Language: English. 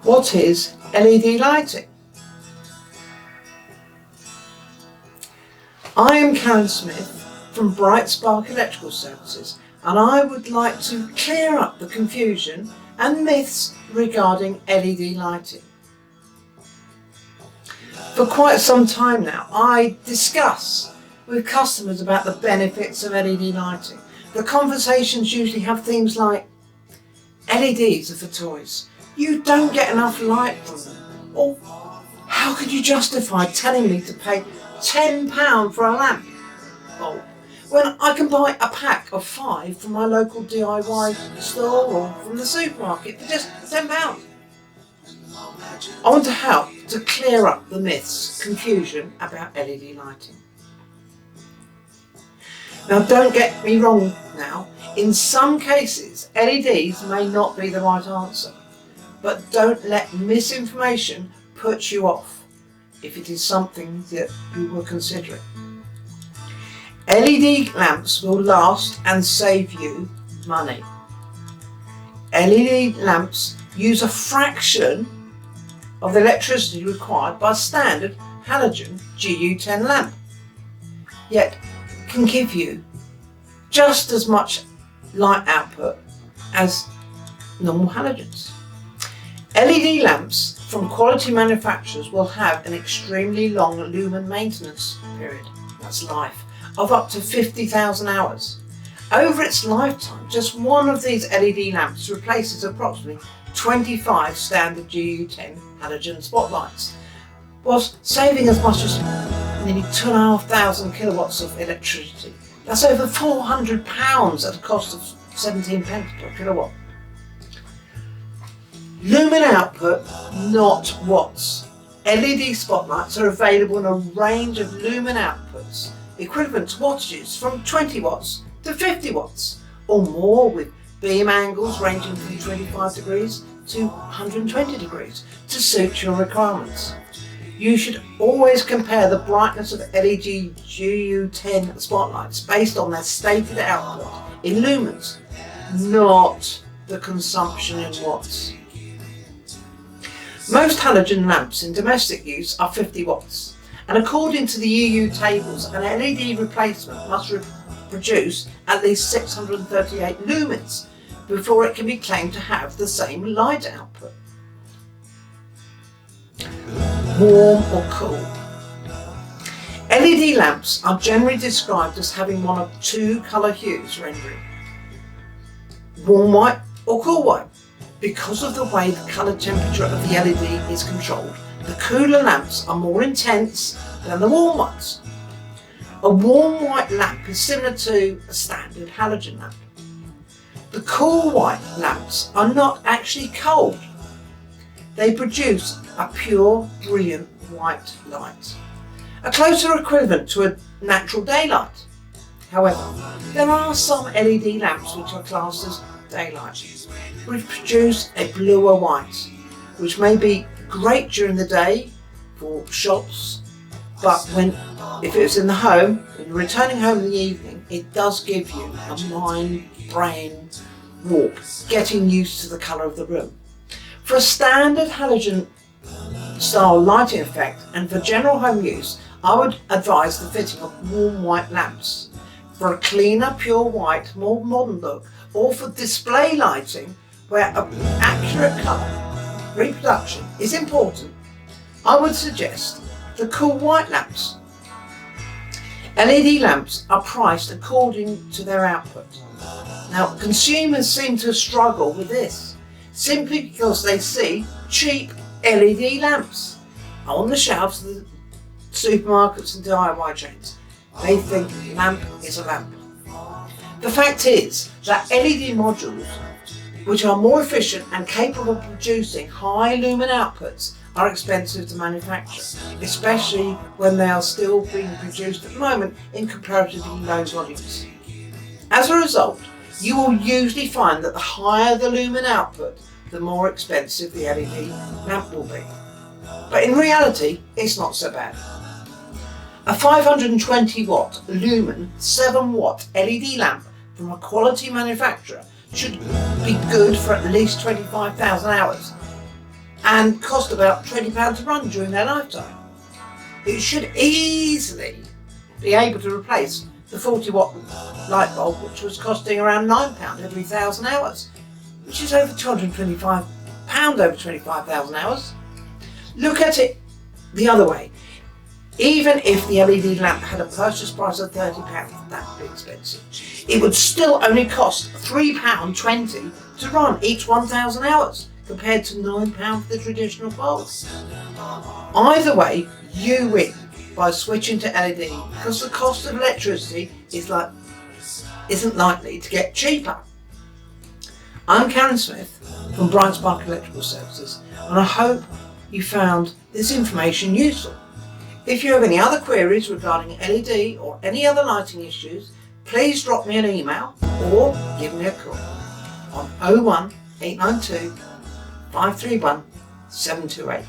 What is LED lighting? I am Karen Smith from Bright Spark Electrical Services, and I would like to clear up the confusion and myths regarding LED lighting. For quite some time now, I discuss with customers about the benefits of LED lighting. The conversations usually have themes like, LEDs are for toys, you don't get enough light from them, or how could you justify telling me to pay £10 for a lamp bulb when I can buy a pack of 5 from my local DIY store or from the supermarket for just £10? I want to help to clear up the myths, confusion about LED lighting. Now don't get me wrong now, in some cases LEDs may not be the right answer, but don't let misinformation put you off if it is something that you were considering. LED lamps will last and save you money. LED lamps use a fraction of the electricity required by a standard halogen GU10 lamp, yet can give you just as much light output as normal halogens. LED lamps from quality manufacturers will have an extremely long lumen maintenance period, that's life, of up to 50,000 hours. Over its lifetime, just one of these LED lamps replaces approximately 25 standard GU10 halogen spotlights, whilst saving as much as nearly 2,500 kilowatts of electricity. That's over £400 at a cost of 17 pence per kilowatt. Lumen output, not watts. LED spotlights are available in a range of lumen outputs, equivalent to wattages from 20 watts to 50 watts, or more, with beam angles ranging from 25 degrees to 120 degrees to suit your requirements. You should always compare the brightness of LED GU10 spotlights based on their stated output in lumens, not the consumption in watts. Most halogen lamps in domestic use are 50 watts, and according to the EU tables, an LED replacement must produce at least 638 lumens before it can be claimed to have the same light output. Warm or cool. LED lamps are generally described as having one of two colour hues rendering, warm white or cool white. Because of the way the colour temperature of the LED is controlled, the cooler lamps are more intense than the warm ones. A warm white lamp is similar to a standard halogen lamp. The cool white lamps are not actually cold. They produce a pure, brilliant white light, a closer equivalent to a natural daylight. However, there are some LED lamps which are classed as daylight, which produce a bluer white, which may be great during the day for shops, but if it's in the home, when you're returning home in the evening, it does give you a mind-brain warp, getting used to the colour of the room. For a standard halogen style lighting effect and for general home use, I would advise the fitting of warm white lamps. For a cleaner, pure white, more modern look, or for display lighting where accurate colour reproduction is important, I would suggest the cool white lamps. LED lamps are priced according to their output. Now, consumers seem to struggle with this simply because they see cheap LED lamps on the shelves of the supermarkets and DIY chains. They think lamp is a lamp. The fact is that LED modules, which are more efficient and capable of producing high lumen outputs, are expensive to manufacture, especially when they are still being produced at the moment in comparatively low volumes. As a result, you will usually find that the higher the lumen output, the more expensive the LED lamp will be. But in reality, it's not so bad. A 520 watt lumen 7 watt LED lamp from a quality manufacturer should be good for at least 25,000 hours. and cost about £20 to run during their lifetime. It should easily be able to replace the 40-watt light bulb, which was costing around £9 every 1,000 hours, which is over £225 over 25,000 hours. Look at it the other way. Even if the LED lamp had a purchase price of £30, that would be expensive, it would still only cost £3.20 to run each 1,000 hours, compared to £9 for the traditional bulb. Either way, you win by switching to LED, because the cost of electricity isn't likely to get cheaper. I'm Karen Smith from Bright Spark Electrical Services, and I hope you found this information useful. If you have any other queries regarding LED or any other lighting issues, please drop me an email or give me a call on 01 892 531 728.